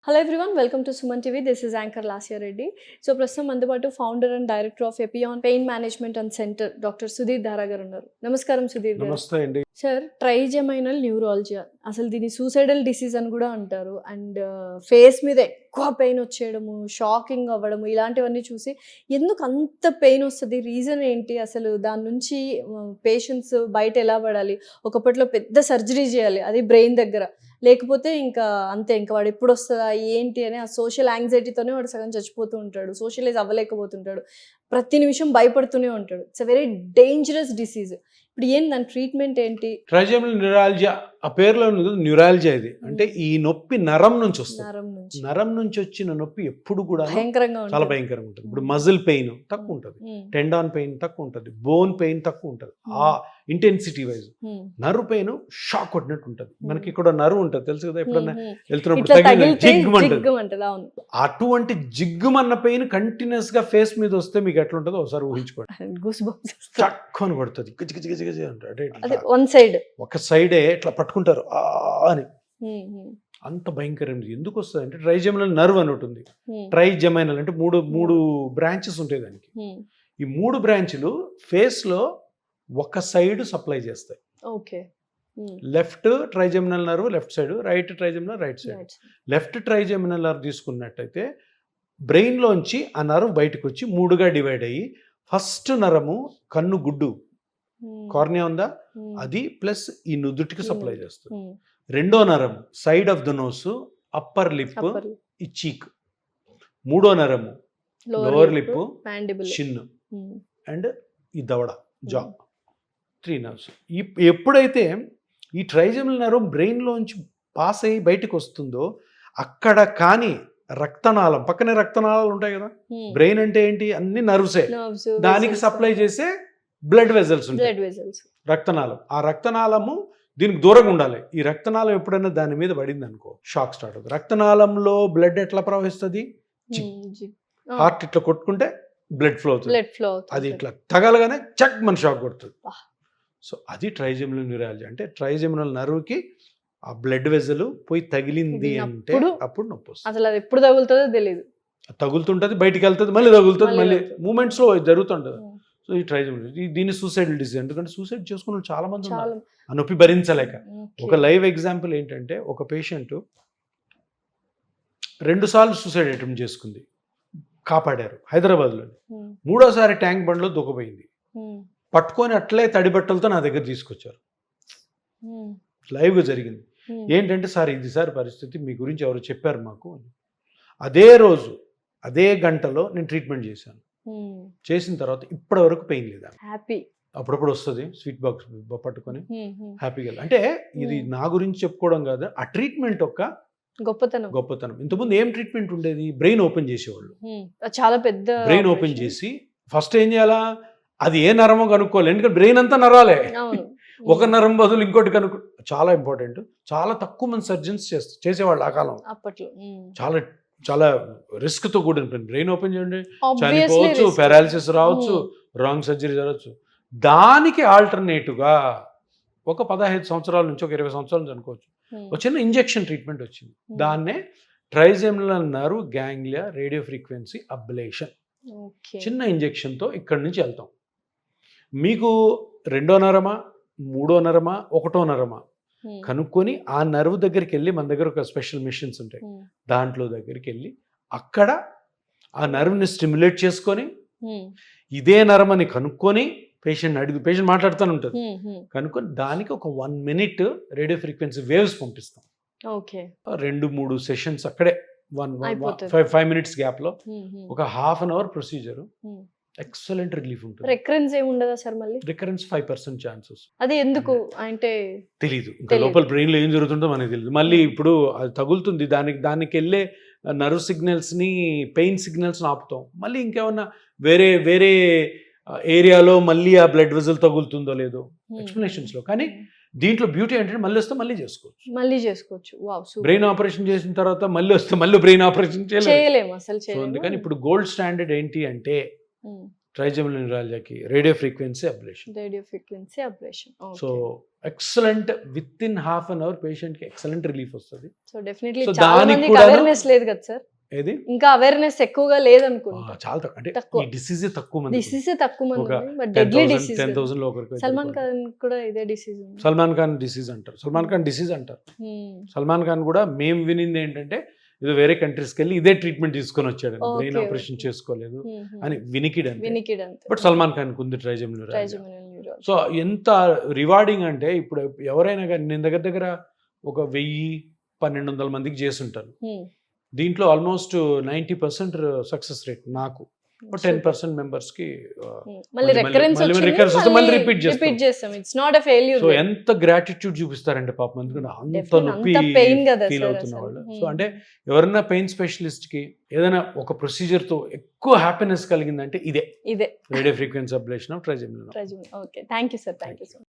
Hello everyone, welcome to Suman TV. This is Anchor Lasya Reddy. So ప్రస్తుతం మనతో పాటు founder and director of Epione pain management and centre doctor Sudheer దారా గారు ఉన్నారు. నమస్కారం సుధీర్ గారు. నమస్తే అండి. సార్, ట్రైజెమైనల్ న్యూరాలజియా, అసలు దీన్ని సూసైడల్ డిసీజ్ అని కూడా అంటారు. అండ్ ఫేస్ మీద ఎక్కువ పెయిన్ వచ్చేయడము, షాకింగ్ అవ్వడము, ఇలాంటివన్నీ చూసి ఎందుకు అంత పెయిన్ వస్తుంది, రీజన్ ఏంటి, అసలు దాని నుంచి పేషెంట్స్ బయట ఎలా పడాలి, ఒకప్పట్లో పెద్ద సర్జరీ చేయాలి అది బ్రెయిన్ దగ్గర, లేకపోతే ఇంకా అంతే, ఇంకా వాడు ఎప్పుడు వస్తుందా ఏంటి అని ఆ సోషల్ యాంగ్జైటీతోనే వాడు సగం చచ్చిపోతూ ఉంటాడు, సోషలైజ్ అవ్వలేకపోతుంటాడు, ప్రతి నిమిషం భయపడుతూనే ఉంటాడు. It's a very dangerous disease. ఇప్పుడు ఏం దాని ట్రీట్మెంట్ ఏంటి? ట్రైజెమినల్ న్యూరాలజియా, ఆ పేరులో న్యూరాలజియా ఇది అంటే ఈ నొప్పి నరం నుంచి వస్తుంది. నరం నుంచి వచ్చిన నొప్పి ఎప్పుడు కూడా భయంకరంగా చాలా భయంకరంగా ఉంటుంది. ఇప్పుడు మజిల్ పెయిన్ తక్కువ ఉంటుంది, టెండాన్ పెయిన్ తక్కువ ఉంటుంది, బోన్ పెయిన్ తక్కువ ఉంటుంది ఆ intensity wise. Nerve pain shock కొట్టినట్టు ఉంటుంది. మనకి ఇక్కడ నర్వ్ ఉంటుంది తెలుసు కదా, ఎప్పుడన్నా వెళ్తున్నప్పుడు జిగ్గుమంటది. అటువంటి జిగ్గుమన్న పెయిన్ కంటిన్యూస్ గా ఫేస్ మీద వస్తే మీకు ఎట్లా ఉంటుందో ఒకసారి ఊహించుకోండి. చక్కని కొడుతుంది, వన్ సైడ్, ఒక సైడే ఇట్లా పట్టుకుంటారు అని, అంత భయంకరం. ఎందుకు వస్తుంది అంటే ట్రైజెమినల్ నర్వ్ అని ఉంటుంది. ట్రైజెమైనల్ అంటే మూడు బ్రాంచెస్ ఉంటాయి దానికి. ఈ మూడు బ్రాంచ్లు ఫేస్ లో ఒక సైడ్ సప్లై చేస్తాయి. Left trigeminal nerve left side, right trigeminal right side. Left trigeminal nerve తీసుకున్నట్టయితే బ్రెయిన్ లోంచి ఆ నర్వ్ బయటకు వచ్చి మూడుగా డివైడ్ అయ్యి, ఫస్ట్ నరము కన్ను గుడ్డు కార్నియా ఉందా అది ప్లస్ ఈ నుదుటికి సప్లై చేస్తుంది. రెండో నరం side of the nose, upper lip, ఈ చీక్. మూడో నరము లోవర్ లిప్, చిన్ అండ్ ఈ దవడ, జా. 3 నర్వ్స్. ఎప్పుడైతే ఈ ట్రైజెమినల్ నర్వ్ బ్రెయిన్ లోంచి పాస్ అయ్యి బయటకు వస్తుందో అక్కడ కానీ రక్తనాళం, పక్కనే రక్తనాళాలు ఉంటాయి కదా, బ్రెయిన్ అంటే ఏంటి అన్ని నర్వ్సే, దానికి సప్లై చేసే బ్లడ్ వెజల్స్ ఉంటాయి, రక్తనాళం. ఆ రక్తనాళము దీనికి దూరంగా ఉండాలి. ఈ రక్తనాళం ఎప్పుడైనా దాని మీద పడింది అనుకో షాక్ స్టార్ట్ అవుతుంది. రక్తనాళంలో బ్లడ్ ఎట్లా ప్రవహిస్తుంది, హార్ట్ ఇట్లా కొట్టుకుంటే బ్లడ్ ఫ్లో అవుతుంది, అది ఇట్లా తగలగానే చక్ మన షాక్ కొడుతుంది. సో అది ట్రైజెమినల్ న్యూరాలజీ అంటే ట్రైజెమినల్ నర్వ్కి ఆ బ్లడ్ వెజల్ పోయి తగిలింది అంటే అప్పుడు నొప్పి వస్తుంది. అసలు అది ఎప్పుడు తగులుతుందో తెలియదు, తగులుతుంటది, బయటికి వెళ్తుంది, మళ్ళీ తగులుతుంది, మళ్ళీ మూమెంట్స్ లో జరుగుతుంటది. సో ఈ ట్రైజెమినల్ దీన్ని సూసైడల్ డిసీజ్, ఎందుకంటే సూసైడ్ చేసుకున్న చాలా మంది ఉన్నారు ఆ నొప్పి భరించలేక. ఒక లైవ్ ఎగ్జాంపుల్ ఏంటంటే, ఒక పేషెంట్ 2 సార్లు సూసైడ్ అటెంప్ట్ చేసుకుంది, కాపాడారు హైదరాబాద్లో. 3వ ట్యాంక్ బండ్లో దూకపోయింది, పట్టుకొని అట్లే తడి బట్టలతో నా దగ్గర తీసుకొచ్చారు. లైవ్గా జరిగింది. ఏంటంటే, సార్ ఇది సార్ పరిస్థితి, మీ గురించి ఎవరు చెప్పారు మాకు అని. అదే రోజు అదే గంటలో నేను ట్రీట్మెంట్ చేశాను. చేసిన తర్వాత ఇప్పటి వరకు పెయిన్ లేదా, హ్యాపీ. అప్పుడప్పుడు వస్తుంది స్వీట్ బాక్స్ పట్టుకొని హ్యాపీగా. అంటే ఇది నా గురించి చెప్పుకోవడం కాదు, ఆ ట్రీట్మెంట్ ఒక గొప్పతనం. ఇంతకుముందు ఏం ట్రీట్మెంట్ ఉండేది, బ్రెయిన్ ఓపెన్ చేసేవాళ్ళు, చాలా పెద్ద బ్రెయిన్ ఓపెన్ చేసి ఫస్ట్ ఏం చేయాలా, అది ఏ నరమో కనుక్కోవాలి, ఎందుకంటే బ్రెయిన్ అంతా నరాలే, ఒక నరం బదులు ఇంకోటి కనుక్కో, చాలా ఇంపార్టెంట్. చాలా తక్కువ మంది సర్జన్స్ చేసేవాళ్ళు ఆ కాలం. అప్పట్లో చాలా చాలా రిస్క్ తో కూడిన పని. బ్రెయిన్ ఓపెన్ చేయండి, చనిపోవచ్చు, పారాలిసిస్ రావచ్చు, రాంగ్ సర్జరీ జరగచ్చు. దానికి ఆల్టర్నేటివ్గా ఒక 15 సంవత్సరాల నుంచి ఒక 20 సంవత్సరాల నుంచి అనుకోవచ్చు, ఒక చిన్న ఇంజెక్షన్ ట్రీట్మెంట్ వచ్చింది. దాన్నే trigeminal nerve ganglia radio frequency ablation. చిన్న ఇంజెక్షన్తో ఇక్కడి నుంచి వెళ్తాం. మీకు 2వ నరమా 3వ నరమా 1వ నరమా కనుక్కొని ఆ నర్వ్ దగ్గరికి వెళ్ళి, మన దగ్గర ఒక స్పెషల్ మెషిన్స్ ఉంటాయి, దాంట్లో దగ్గరికి వెళ్ళి అక్కడ ఆ నర్వ్ని స్టిమ్యులేట్ చేసుకొని ఇదే నరం అని కనుక్కొని పేషెంట్ మాట్లాడుతూనే ఉంటుంది, కనుక్కొని దానికి ఒక 1 minute రేడియో ఫ్రీక్వెన్సీ వేవ్స్ పంపిస్తాం. 2-3 సెషన్స్ అక్కడే 5 minutes గ్యాప్లో ఒక ½ an hour procedure. Excellent relief ఉంటుంది. రికరెన్స్ ఏమి ఉండదా సార్? మళ్ళీ రికరెన్స్ 5% ఛాన్సెస్. అది ఎందుకు అంటే తెలీదు, ఇంకా లోపల బ్రెయిన్ లో ఏం జరుగుతుందో మనకి తెలియదు. మళ్ళీ ఇప్పుడు అది తగులుతుంది, దానికి వెళ్ళే నర్వ్ సిగ్నల్స్ ని, పెయిన్ సిగ్నల్స్ ఆపుతాం. మళ్ళీ ఇంకేమన్నా వేరే ఏరియాలో మళ్ళీ ఆ బ్లడ్ వెజల్ తగులుతుందో లేదో ఎక్స్ప్లెనేషన్స్ లో. కానీ దీంట్లో బ్యూటీ ఏంటంటే మళ్ళీ వస్తే మళ్ళీ చేసుకోవచ్చు. బ్రెయిన్ ఆపరేషన్ చేసిన తర్వాత మళ్ళీ వస్తే మళ్ళీ బ్రెయిన్ ఆపరేషన్ చేయలేము అసలు. అందుకని ఇప్పుడు గోల్డ్ స్టాండర్డ్ ఏంటి అంటే ట్రైజెమినల్ న్యూరాలజీకి radio frequency ablation. Radio frequency ablation. So excellent within half an hour patient కి ఎక్సలెంట్ రిలీఫ్ వస్తుంది. సో డెఫినెట్లీ So చాలా దానికి మందికి కూడాను- అవేర్నెస్ లేదు కదా సార్, ఏది ఇంకా అవేర్నెస్ ఎక్కువగా లేదనుకుంటా. చాలా తక్కువ, అంటే తక్కువ. ఈ డిసీజ్ తక్కువ మంది, డిసీజ్ తక్కువ మంది ఒక ఉంది, బట్ డెడ్లీ డిసీజ్. 10,000 లో ఒకరికి. సల్మాన్ ఖాన్ కూడా ఇదే డిసీజ్ ఉంది. సల్మాన్ ఖాన్ డిసీజ్ అంటారు, సల్మాన్ ఖాన్ డిసీజ్ అంటారు. సల్మాన్ ఖాన్ కూడా మేము వినింది ఏంటంటే ఇది వేరే కంట్రీస్కి వెళ్ళి ఇదే ట్రీట్మెంట్ తీసుకొని వచ్చాడు, బ్రెయిన్ Okay, ఆపరేషన్ okay. చేసుకోలేదు అని వినికిడ్ అంతే. వినికిడ్ అంతే. బట్ సల్మాన్ ఖాన్ ఉంది trigeminal neurology. Trigeminal neurology. So ఎంత రివార్డింగ్ అంటే ఇప్పుడు ఎవరైనా కానీ నేను దగ్గర ఒక 1000-1200 మందికి చేస్తుంటాను. దీంట్లో ఆల్మోస్ట్ 90% సక్సెస్ రేట్ నాకు, 10% మెంబర్స్ కి మళ్ళీ రికరెన్స్ recurrence వస్తే మళ్ళీ repeat చేస్తాం. It's not a failure. So ఎంత గ్రాటిట్యూడ్ చూపిస్తారంటే పాపం, ఎందుకంటే అంత నొప్పి పెయిన్ కదా ఫీల్ సార్ అవుతున్న అసలు. వాళ్ళు. సో అంటే ఎవరైనా పెయిన్ స్పెషలిస్ట్ కి ఏదైనా ఒక ప్రొసీజర్ తో ఎక్కువ హ్యాపీనెస్ కలిగిందంటే ఇదే ఇదే radio frequency ablation of trigeminal. Okay, thank you sir, thank you so much.